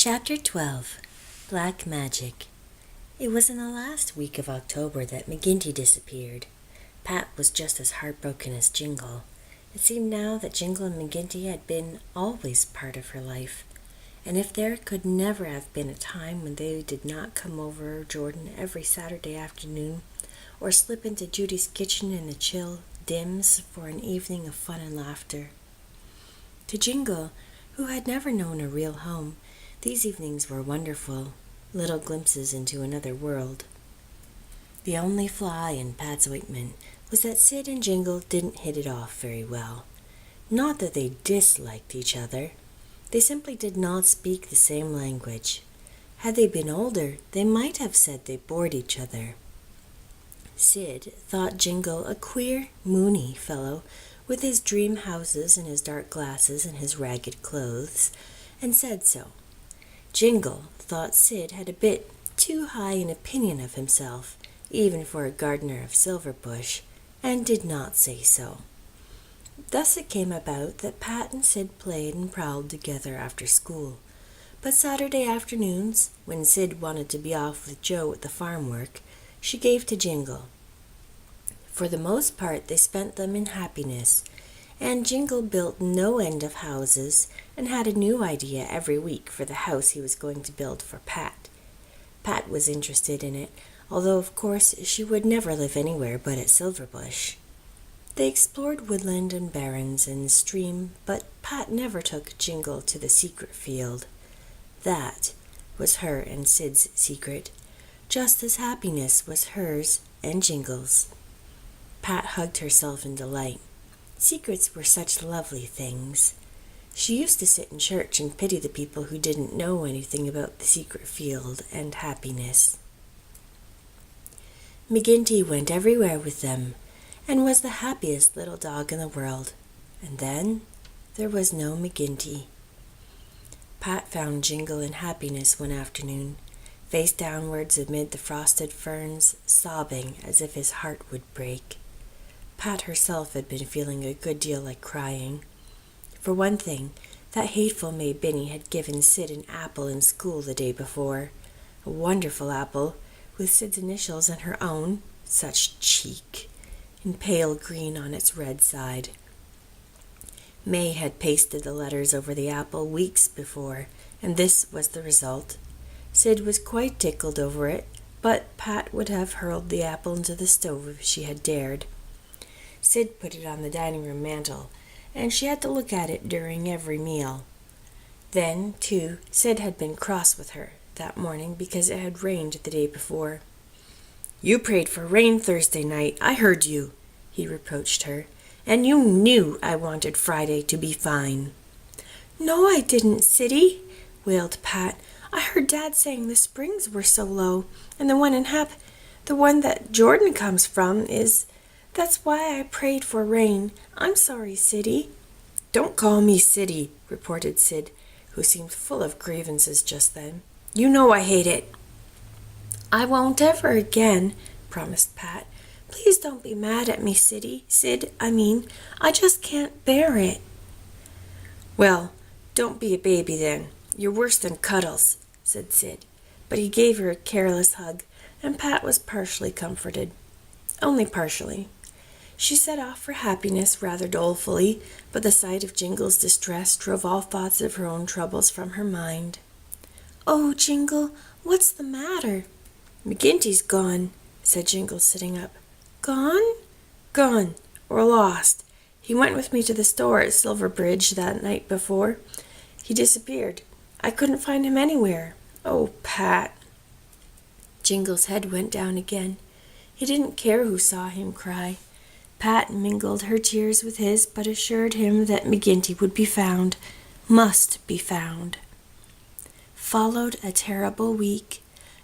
Chapter 12 Black Magic. It was in the last week of October that McGinty disappeared. Pat was just as heartbroken as Jingle. It seemed now that Jingle and McGinty had been always part of her life, and if there could never have been a time when they did not come over Jordan every Saturday afternoon, or slip into Judy's kitchen in the chill dims for an evening of fun and laughter. To Jingle, who had never known a real home, these evenings were wonderful, little glimpses into another world. The only flaw in Pat's ointment was that Sid and Jingle didn't hit it off very well. Not that they disliked each other. They simply did not speak the same language. Had they been older, they might have said they bored each other. Sid thought Jingle a queer, moony fellow with his dream houses and his dark glasses and his ragged clothes, and said so. Jingle thought Sid had a bit too high an opinion of himself, even for a gardener of Silverbush, and did not say so. Thus it came about that Pat and Sid played and prowled together after school. But Saturday afternoons, when Sid wanted to be off with Joe at the farm work, she gave to Jingle. For the most part they spent them in happiness, and Jingle built no end of houses and had a new idea every week for the house he was going to build for Pat. Pat was interested in it, although of course she would never live anywhere but at Silverbush. They explored woodland and barrens and stream, but Pat never took Jingle to the secret field. That was her and Sid's secret, just as happiness was hers and Jingle's. Pat hugged herself in delight. Secrets were such lovely things. She used to sit in church and pity the people who didn't know anything about the secret field and happiness. McGinty went everywhere with them, and was the happiest little dog in the world. And then there was no McGinty. Pat found Jingle in happiness one afternoon, face downwards amid the frosted ferns, sobbing as if his heart would break. Pat herself had been feeling a good deal like crying. For one thing, that hateful maid Binny had given Sid an apple in school the day before. A wonderful apple, with Sid's initials and her own, such cheek, in pale green on its red side. May had pasted the letters over the apple weeks before, and this was the result. Sid was quite tickled over it, but Pat would have hurled the apple into the stove if she had dared. Sid put it on the dining room mantel, and she had to look at it during every meal. Then, too, Sid had been cross with her that morning because it had rained the day before. "You prayed for rain Thursday night, I heard you," he reproached her, "and you knew I wanted Friday to be fine." "No, I didn't, Siddy," wailed Pat. "I heard Dad saying the springs were so low, and the one that Jordan comes from that's why I prayed for rain. I'm sorry, Siddy." "Don't call me Siddy," reported Sid, who seemed full of grievances just then. "You know I hate it." "I won't ever again," promised Pat. "Please don't be mad at me, Sid, I just can't bear it." "Well, don't be a baby then. You're worse than Cuddles," said Sid, but he gave her a careless hug, and Pat was partially comforted. Only partially. She set off for happiness rather dolefully, but the sight of Jingle's distress drove all thoughts of her own troubles from her mind. "Oh, Jingle, what's the matter?" "McGinty's gone," said Jingle, sitting up. "Gone?" "Gone, or lost. He went with me to the store at Silverbridge that night before. He disappeared. I couldn't find him anywhere. Oh, Pat." Jingle's head went down again. He didn't care who saw him cry. Pat mingled her tears with his, but assured him that McGinty would be found, must be found. Followed a terrible week.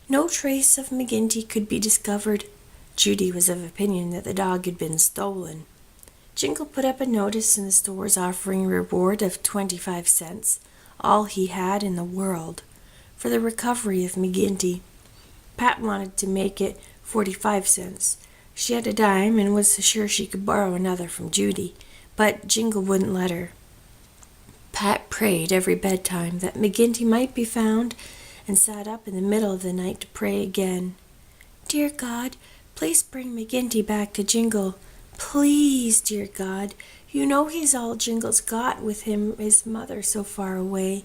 No trace of McGinty could be discovered. Judy was of opinion that the dog had been stolen. Jingle put up a notice in the stores offering a reward of 25 cents, all he had in the world, for the recovery of McGinty. Pat wanted to make it 45 cents. She had a dime and was sure she could borrow another from Judy, but Jingle wouldn't let her. Pat prayed every bedtime that McGinty might be found and sat up in the middle of the night to pray again. Dear God, please bring McGinty back to Jingle. Please, dear God, you know he's all Jingle's got with him, his mother so far away.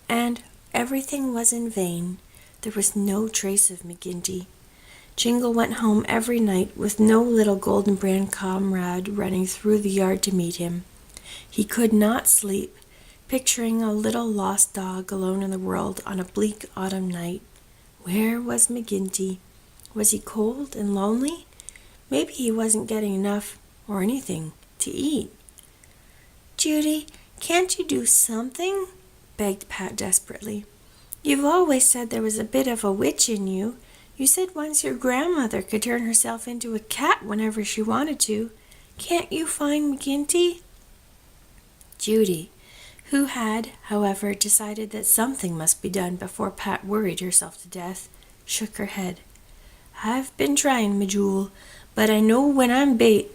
And everything was in vain. There was no trace of McGinty. Jingle went home every night with no little golden brand comrade running through the yard to meet him. He could not sleep, picturing a little lost dog alone in the world on a bleak autumn night. Where was McGinty? Was he cold and lonely? Maybe he wasn't getting enough or anything to eat. Judy, can't you do something? Begged Pat desperately. You've always said there was a bit of a witch in you. You said once your grandmother could turn herself into a cat whenever she wanted to. Can't you find McGinty? Judy, who had, however, decided that something must be done before Pat worried herself to death, shook her head. I've been trying, me jewel, but I know when I'm bait.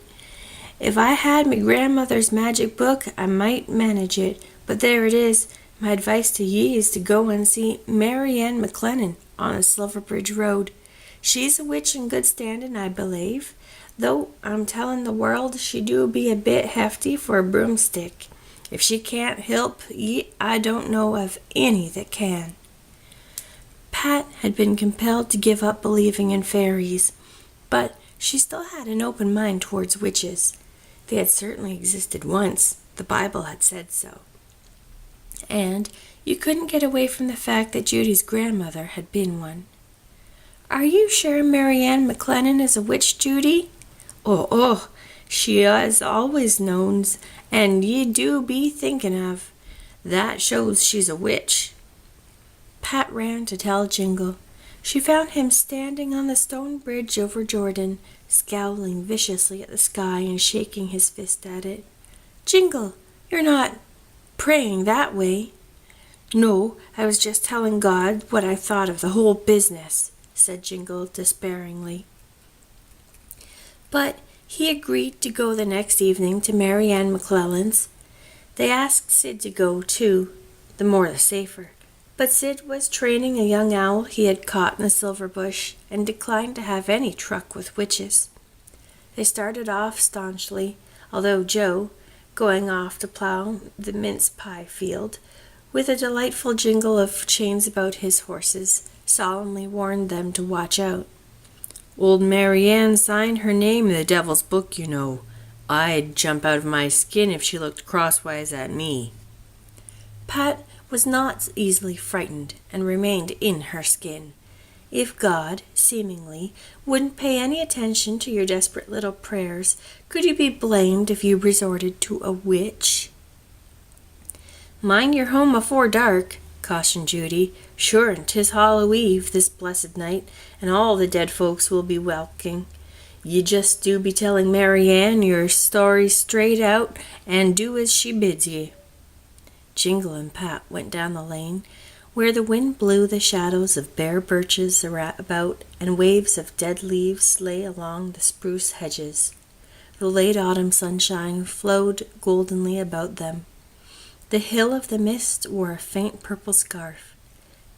If I had me grandmother's magic book, I might manage it, but there it is. My advice to ye is to go and see Mary Ann McClellan on the Silverbridge Road. She's a witch in good standing, I believe, though I'm telling the world she do be a bit hefty for a broomstick. If she can't help ye, I don't know of any that can. Pat had been compelled to give up believing in fairies, but she still had an open mind towards witches. They had certainly existed once. The Bible had said so. And you couldn't get away from the fact that Judy's grandmother had been one. Are you sure Mary Ann McClellan is a witch, Judy? Oh, she has always known, and ye do be thinking of. That shows she's a witch. Pat ran to tell Jingle. She found him standing on the stone bridge over Jordan, scowling viciously at the sky and shaking his fist at it. Jingle, you're not praying that way. No, I was just telling God what I thought of the whole business, said Jingle despairingly. But he agreed to go the next evening to Mary Ann McClellan's. They asked Sid to go too, the more the safer. But Sid was training a young owl he had caught in the silver bush and declined to have any truck with witches. They started off staunchly, although Joe, going off to plow the mince pie field, with a delightful jingle of chains about his horses, solemnly warned them to watch out. Old Mary Ann signed her name in the devil's book, you know. I'd jump out of my skin if she looked crosswise at me. Pat was not easily frightened and remained in her skin. If God, seemingly, wouldn't pay any attention to your desperate little prayers, could you be blamed if you resorted to a witch? Mind you're home afore dark, cautioned Judy. Sure, and 'tis Hallow Eve this blessed night, and all the dead folks will be welking. You just do be telling Mary Ann your story straight out, and do as she bids ye. Jingle and Pat went down the lane, where the wind blew the shadows of bare birches about, and waves of dead leaves lay along the spruce hedges. The late autumn sunshine flowed goldenly about them. The hill of the mist wore a faint purple scarf.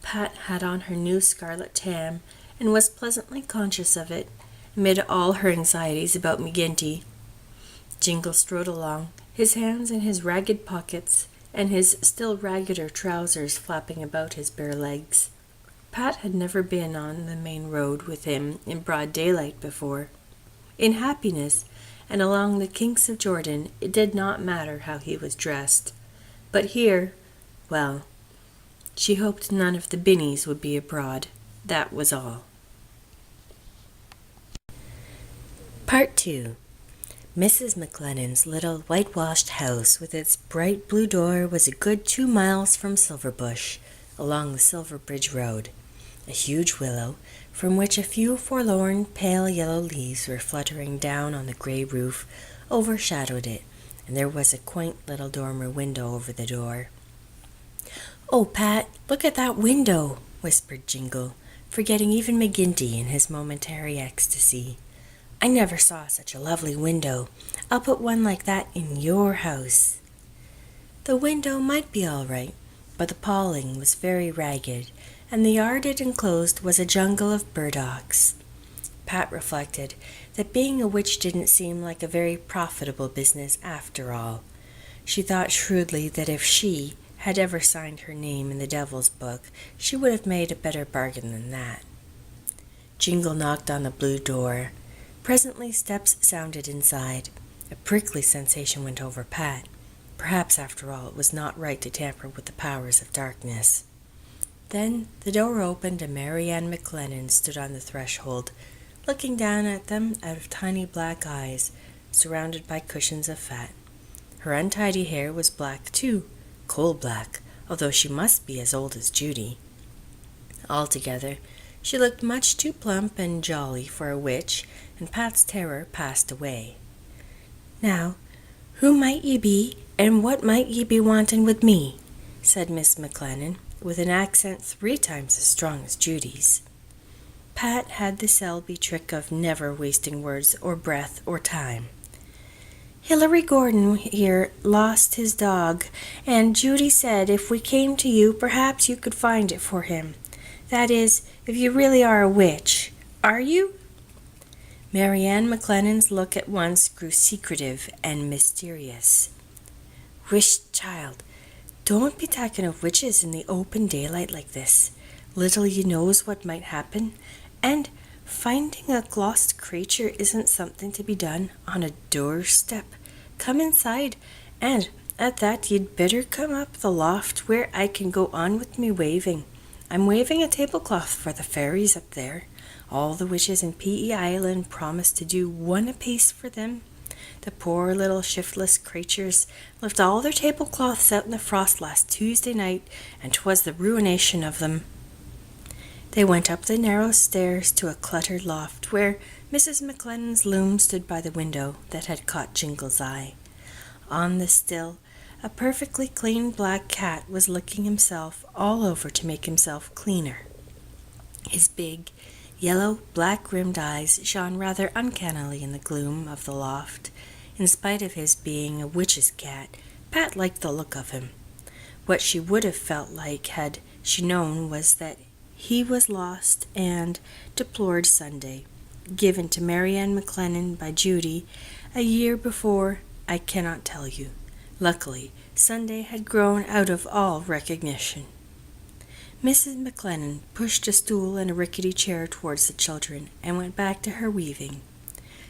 Pat had on her new scarlet tam, and was pleasantly conscious of it, amid all her anxieties about McGinty. Jingle strode along, his hands in his ragged pockets, and his still raggeder trousers flapping about his bare legs. Pat had never been on the main road with him in broad daylight before. In happiness, and along the kinks of Jordan, it did not matter how he was dressed. But here, well, she hoped none of the Binnies would be abroad. That was all. Part 2. Mrs. McClellan's little whitewashed house with its bright blue door was a good 2 miles from Silverbush, along the Silverbridge Road. A huge willow, from which a few forlorn pale yellow leaves were fluttering down on the grey roof, overshadowed it, and there was a quaint little dormer window over the door. "Oh, Pat, look at that window," whispered Jingle, forgetting even McGinty in his momentary ecstasy. "I never saw such a lovely window. I'll put one like that in your house." The window might be all right, but the paling was very ragged, and the yard it enclosed was a jungle of burdocks. Pat reflected that being a witch didn't seem like a very profitable business after all. She thought shrewdly that if she had ever signed her name in the devil's book, she would have made a better bargain than that. Jingle knocked on the blue door. Presently steps sounded inside. A prickly sensation went over Pat. Perhaps, after all, it was not right to tamper with the powers of darkness. Then the door opened and Mary Ann McClellan stood on the threshold, looking down at them out of tiny black eyes, surrounded by cushions of fat. Her untidy hair was black too, coal black, although she must be as old as Judy. Altogether, she looked much too plump and jolly for a witch, and Pat's terror passed away. "Now, who might ye be, and what might ye be wanting with me?" said Miss McClellan, with an accent 3 times as strong as Judy's. Pat had the Selby trick of never wasting words or breath or time. "Hilary Gordon here lost his dog, and Judy said if we came to you, perhaps you could find it for him. That is, if you really are a witch. Are you?" Mary Ann McClellan's look at once grew secretive and mysterious. "Whisht, child, don't be talking of witches in the open daylight like this. Little you knows what might happen, and finding a lost creature isn't something to be done on a doorstep. Come inside, and at that you'd better come up the loft where I can go on with me waving. I'm waving a tablecloth for the fairies up there. All the witches in P.E.I. Island promised to do one apiece for them. The poor little shiftless creatures left all their tablecloths out in the frost last Tuesday night, and 'twas the ruination of them." They went up the narrow stairs to a cluttered loft where Mrs. McClellan's loom stood by the window that had caught Jingle's eye. On the still, a perfectly clean black cat was licking himself all over to make himself cleaner. His big, yellow, black-rimmed eyes shone rather uncannily in the gloom of the loft. In spite of his being a witch's cat, Pat liked the look of him. What she would have felt like had she known was that he was lost and deplored Sunday, given to Mary Ann McClellan by Judy a year before, I cannot tell you. Luckily, Sunday had grown out of all recognition. Mrs. McClellan pushed a stool and a rickety chair towards the children and went back to her weaving.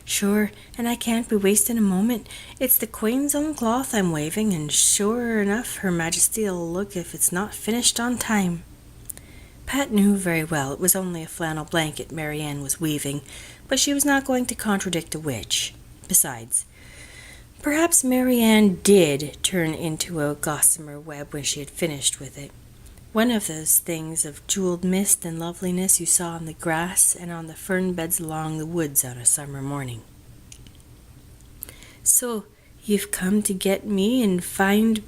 "Sure, and I can't be wasting a moment. It's the Queen's own cloth I'm waving, and sure enough Her Majesty'll look if it's not finished on time." Pat knew very well it was only a flannel blanket Mary Ann was weaving, but she was not going to contradict a witch. Besides, perhaps Mary Ann did turn into a gossamer web when she had finished with it. One of those things of jeweled mist and loveliness you saw on the grass and on the fern beds along the woods on a summer morning. "So, you've come to get me and find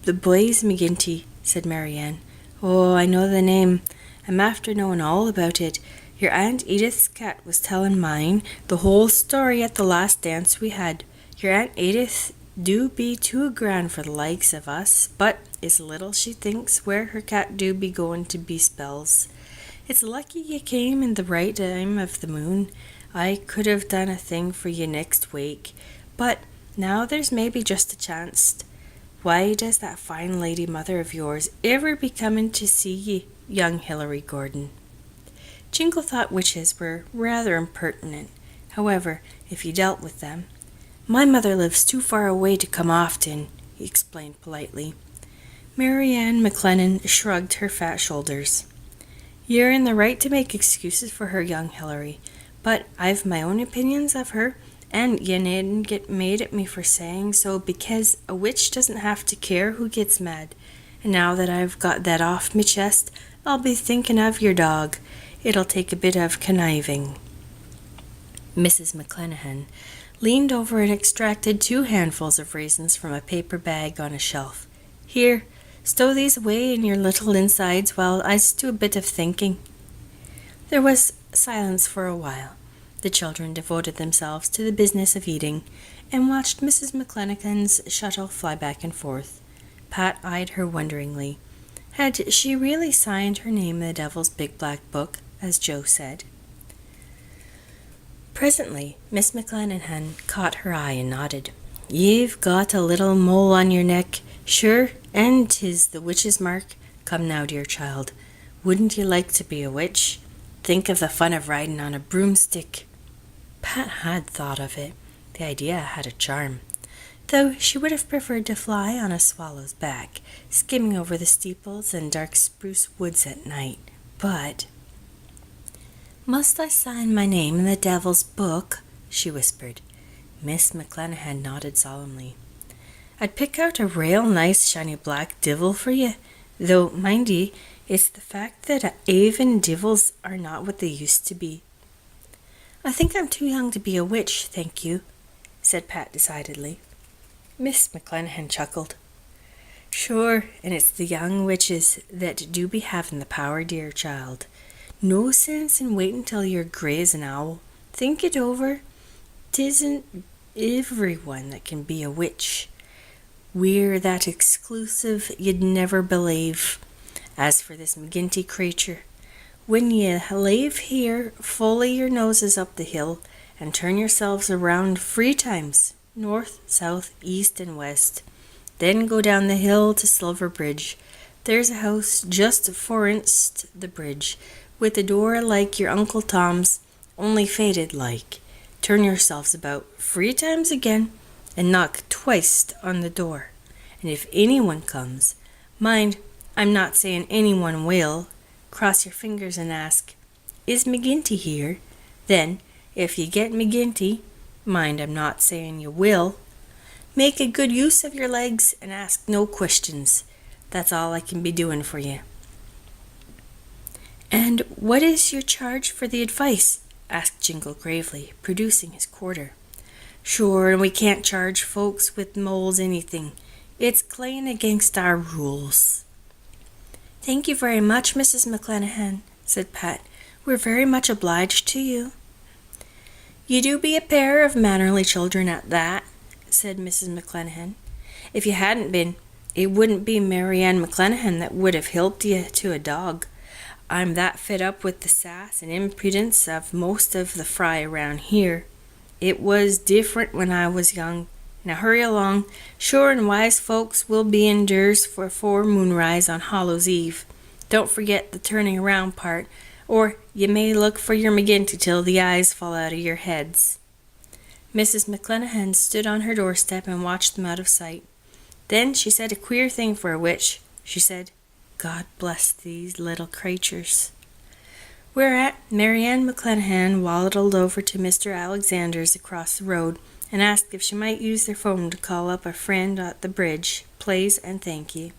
the boys, McGinty," said Mary Ann. "Oh, I know the name. I'm after knowing all about it. Your Aunt Edith's cat was telling mine the whole story at the last dance we had. Your Aunt Edith do be too grand for the likes of us, but it's little she thinks where her cat do be going to be spells. It's lucky you came in the right time of the moon. I could have done a thing for you next week, but now there's maybe just a chance. Why does that fine lady mother of yours ever be coming to see ye, young Hilary Gordon?" Jingle thought witches were rather impertinent. However, if you dealt with them, "My mother lives too far away to come often," he explained politely. Mary Ann McClellan shrugged her fat shoulders. "You're in the right to make excuses for her, young Hilary, but I've my own opinions of her, and you needn't get mad at me for saying so, because a witch doesn't have to care who gets mad. And now that I've got that off me chest, I'll be thinking of your dog. It'll take a bit of conniving." Mrs. McClellan leaned over and extracted 2 handfuls of raisins from a paper bag on a shelf. "Here, stow these away in your little insides while I do a bit of thinking." There was silence for a while. The children devoted themselves to the business of eating, and watched Mrs. McClellan's shuttle fly back and forth. Pat eyed her wonderingly. Had she really signed her name in the Devil's Big Black Book, as Joe said? Presently, Miss McClellan caught her eye and nodded. "You've got a little mole on your neck, sure, and 'tis the witch's mark. Come now, dear child, wouldn't you like to be a witch? Think of the fun of riding on a broomstick." Pat had thought of it. The idea had a charm, though she would have preferred to fly on a swallow's back, skimming over the steeples and dark spruce woods at night. But "Must I sign my name in the Devil's Book?" she whispered. Miss McClellan nodded solemnly. "I'd pick out a real nice shiny black divil for you, though, mind ye, it's the fact that even divils are not what they used to be." "I think I'm too young to be a witch, thank you," said Pat decidedly. Miss McClellan chuckled. "Sure, and it's the young witches that do be having the power, dear child. No sense in waiting till you're grey as an owl. Think it over. 'Tisn't everyone that can be a witch. We're that exclusive you'd never believe. As for this McGinty creature, when ye lave here, follow your noses up the hill and turn yourselves around 3 times, north, south, east, and west. Then go down the hill to Silver Bridge. There's a house just forninst the bridge, with a door like your Uncle Tom's, only faded like. Turn yourselves about 3 times again, and knock twice on the door. And if anyone comes, mind, I'm not saying anyone will, cross your fingers and ask, 'Is McGinty here?' Then, if you get McGinty, mind, I'm not saying you will, make a good use of your legs and ask no questions. That's all I can be doing for you." "And what is your charge for the advice?" asked Jingle gravely, producing his quarter. "Sure, and we can't charge folks with moles anything. It's clean against our rules." "Thank you very much, Mrs. McClellan," said Pat. "We're very much obliged to you." "You do be a pair of mannerly children at that," said Mrs. McClellan. "If you hadn't been, it wouldn't be Mary Ann McClellan that would have helped you to a dog. I'm that fed up with the sass and impudence of most of the fry around here. It was different when I was young. Now hurry along. Sure and wise folks will be indoors for 'fore moonrise on Hallows Eve. Don't forget the turning around part, or you may look for your McGinty till the eyes fall out of your heads." Mrs. McClellan stood on her doorstep and watched them out of sight. Then she said a queer thing for a witch. She said, "God bless these little creatures." Whereat Mary Ann McClellan waddled over to Mr. Alexander's across the road and asked if she might use their phone to call up a friend at the bridge, please and thank you.